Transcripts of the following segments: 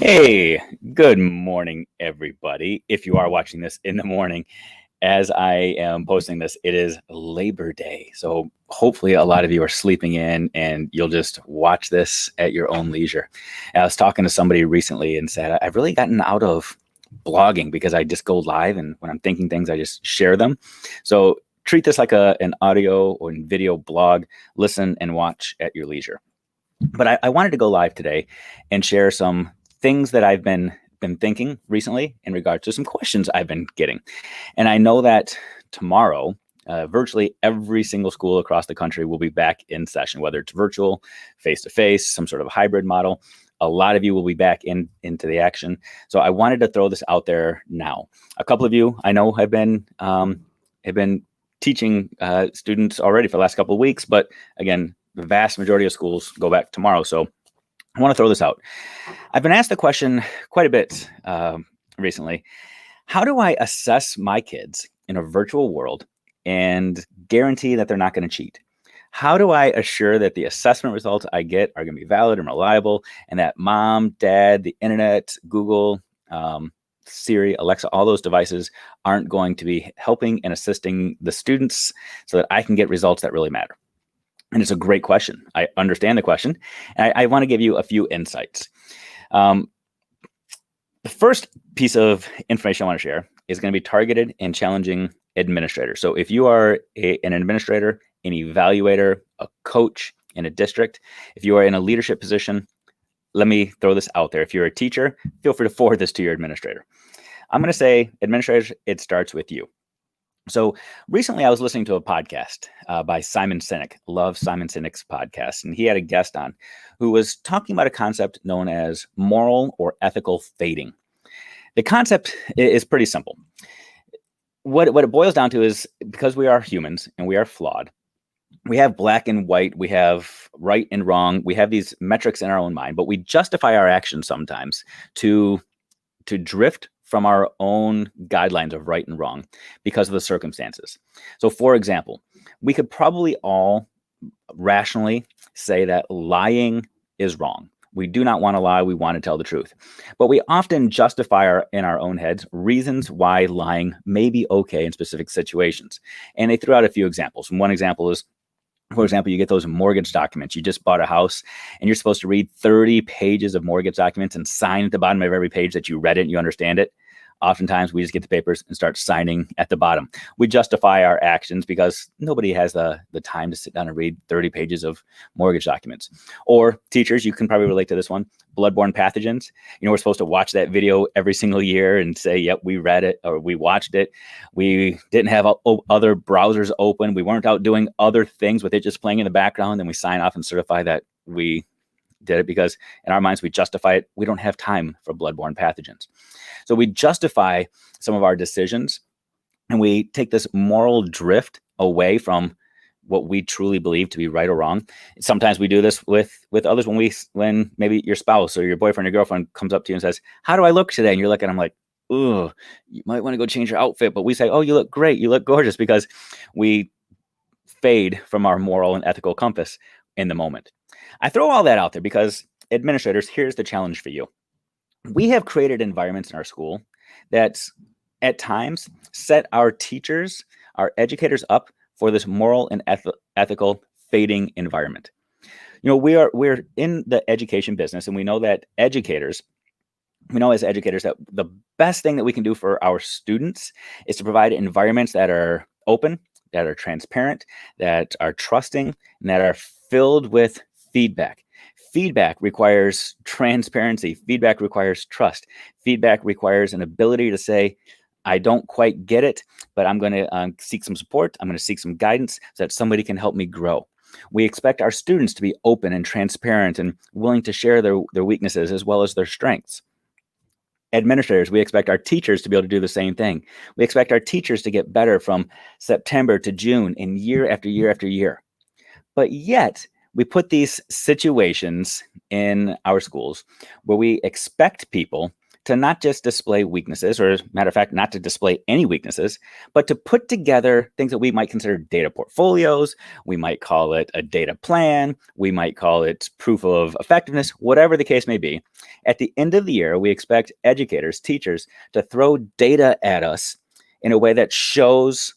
Hey, good morning, everybody. If you are watching this in the morning, as I am posting this, it is Labor Day. So hopefully a lot of you are sleeping in and you'll just watch this at your own leisure. And I was talking to somebody recently and said, I've really gotten out of blogging because I just go live and when I'm thinking things, I just share them. So treat this like an audio or video blog, listen and watch at your leisure. But I wanted to go live today and share some things that I've been thinking recently in regards to some questions I've been getting. And I know that tomorrow, virtually every single school across the country will be back in session, whether it's virtual, face-to-face, some sort of hybrid model. A lot of you will be back into the action. So I wanted to throw this out there now. A couple of you I know have been teaching students already for the last couple of weeks, but again, the vast majority of schools go back tomorrow. So I want to throw this out. I've been asked the question quite a bit recently. How do I assess my kids in a virtual world and guarantee that they're not going to cheat? How do I assure that the assessment results I get are going to be valid and reliable and that mom, dad, the internet, Google, Siri, Alexa, all those devices aren't going to be helping and assisting the students so that I can get results that really matter? And it's a great question. I understand the question. And I want to give you a few insights. The first piece of information I want to share is going to be targeted and challenging administrators. So if you are an administrator, an evaluator, a coach in a district, if you are in a leadership position, let me throw this out there. If you're a teacher, feel free to forward this to your administrator. I'm going to say, administrators, it starts with you. So recently I was listening to a podcast by Simon Sinek. Love Simon Sinek's podcast. And he had a guest on who was talking about a concept known as moral or ethical fading. The concept is pretty simple. What it boils down to is because we are humans and we are flawed, we have black and white, we have right and wrong, we have these metrics in our own mind, but we justify our actions sometimes to drift from our own guidelines of right and wrong because of the circumstances. So for example, we could probably all rationally say that lying is wrong. We do not want to lie. We want to tell the truth. But we often justify in our own heads reasons why lying may be okay in specific situations. And they threw out a few examples. And one example is, for example, you get those mortgage documents. You just bought a house and you're supposed to read 30 pages of mortgage documents and sign at the bottom of every page that you read it and you understand it. Oftentimes we just get the papers and start signing at the bottom. We justify our actions because nobody has the time to sit down and read 30 pages of mortgage documents. Or teachers, you can probably relate to this one, bloodborne pathogens. You know, we're supposed to watch that video every single year and say, yep, we read it or we watched it. We didn't have other browsers open. We weren't out doing other things with it just playing in the background. Then we sign off and certify that we did it because in our minds, we justify it. We don't have time for bloodborne pathogens. So we justify some of our decisions and we take this moral drift away from what we truly believe to be right or wrong. Sometimes we do this with others when maybe your spouse or your boyfriend or girlfriend comes up to you and says, how do I look today? And you're looking at them like, oh, you might want to go change your outfit. But we say, oh, you look great. You look gorgeous, because we fade from our moral and ethical compass in the moment. I throw all that out there because administrators, here's the challenge for you. We have created environments in our school that at times set our teachers, our educators up for this moral and ethical fading environment. You know, we're in the education business, and we know that as educators that the best thing that we can do for our students is to provide environments that are open, that are transparent, that are trusting, and that are filled with feedback. Feedback requires transparency. Feedback requires trust. Feedback requires an ability to say, I don't quite get it, but I'm going to seek some support. I'm going to seek some guidance so that somebody can help me grow. We expect our students to be open and transparent and willing to share their weaknesses as well as their strengths. Administrators, we expect our teachers to be able to do the same thing. We expect our teachers to get better from September to June and year after year after year. But yet, we put these situations in our schools where we expect people to not just display weaknesses, or as a matter of fact, not to display any weaknesses, but to put together things that we might consider data portfolios. We might call it a data plan. We might call it proof of effectiveness, whatever the case may be. At the end of the year, we expect educators, teachers to throw data at us in a way that shows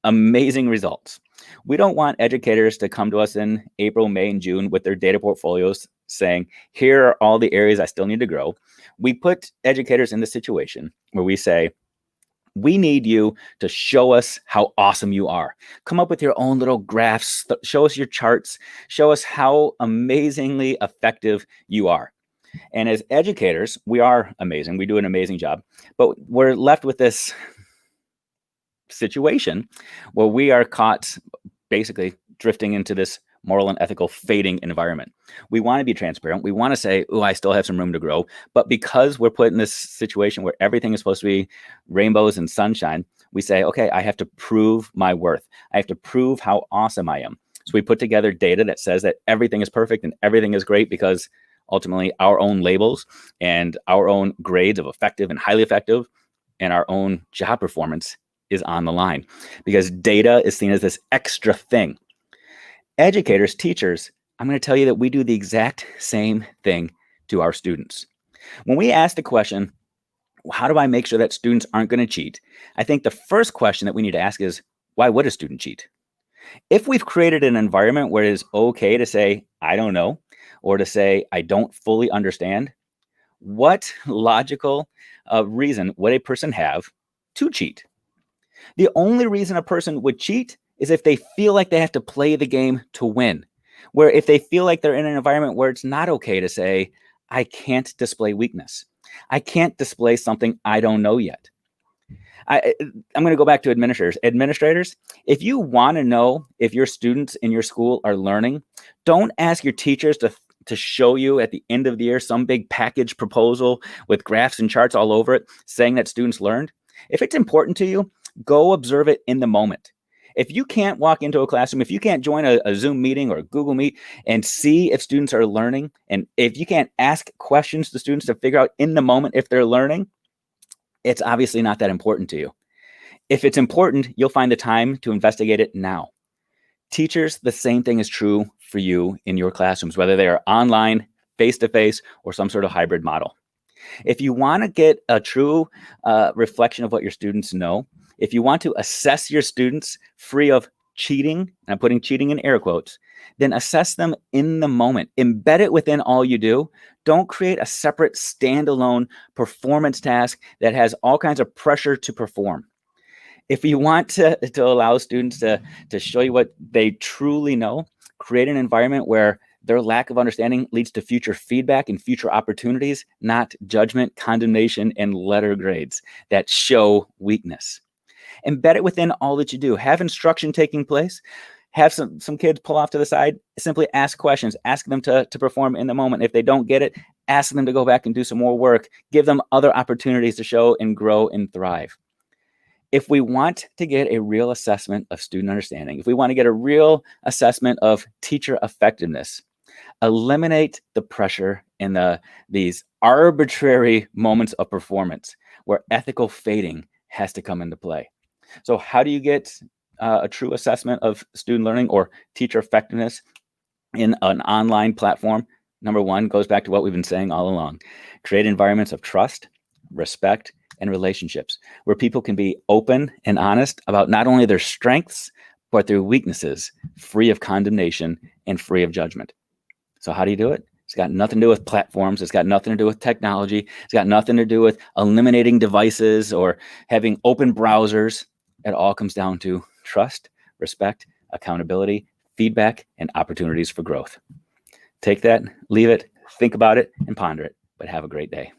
amazing results. We don't want educators to come to us in April, May, and June with their data portfolios saying, here are all the areas I still need to grow. We put educators in the situation where we say, we need you to show us how awesome you are. Come up with your own little graphs, show us your charts, show us how amazingly effective you are. And as educators, we are amazing. We do an amazing job, but we're left with this situation where we are caught basically drifting into this moral and ethical fading environment. We want to be transparent. We want to say, oh, I still have some room to grow. But because we're put in this situation where everything is supposed to be rainbows and sunshine, we say, okay, I have to prove my worth. I have to prove how awesome I am. So we put together data that says that everything is perfect and everything is great because ultimately our own labels and our own grades of effective and highly effective and our own job performance is on the line because data is seen as this extra thing. Educators, teachers, I'm going to tell you that we do the exact same thing to our students. When we ask the question, how do I make sure that students aren't going to cheat? I think the first question that we need to ask is, why would a student cheat? If we've created an environment where it is okay to say, I don't know, or to say, I don't fully understand, what logical reason would a person have to cheat? The only reason a person would cheat is if they feel like they have to play the game to win, where if they feel like they're in an environment where it's not okay to say, I can't display weakness. I can't display something I don't know yet. I'm going to go back to administrators. Administrators, if you want to know if your students in your school are learning, don't ask your teachers to show you at the end of the year some big package proposal with graphs and charts all over it saying that students learned. If it's important to you, go observe it in the moment. If you can't walk into a classroom, if you can't join a Zoom meeting or a Google Meet and see if students are learning, and if you can't ask questions to students to figure out in the moment if they're learning, it's obviously not that important to you. If it's important, you'll find the time to investigate it now. Teachers, the same thing is true for you in your classrooms, whether they are online, face-to-face, or some sort of hybrid model. If you want to get a true reflection of what your students know, if you want to assess your students free of cheating, and I'm putting cheating in air quotes, then assess them in the moment. Embed it within all you do. Don't create a separate standalone performance task that has all kinds of pressure to perform. If you want to allow students to show you what they truly know, create an environment where their lack of understanding leads to future feedback and future opportunities, not judgment, condemnation, and letter grades that show weakness. Embed it within all that you do. Have instruction taking place. Have some kids pull off to the side. Simply ask questions. Ask them to perform in the moment. If they don't get it, ask them to go back and do some more work. Give them other opportunities to show and grow and thrive. If we want to get a real assessment of student understanding, if we want to get a real assessment of teacher effectiveness, eliminate the pressure and these arbitrary moments of performance where ethical fading has to come into play. So how do you get a true assessment of student learning or teacher effectiveness in an online platform? Number one goes back to what we've been saying all along. Create environments of trust, respect, and relationships where people can be open and honest about not only their strengths, but their weaknesses, free of condemnation and free of judgment. So how do you do it? It's got nothing to do with platforms. It's got nothing to do with technology. It's got nothing to do with eliminating devices or having open browsers. It all comes down to trust, respect, accountability, feedback, and opportunities for growth. Take that, leave it, think about it, and ponder it, but have a great day.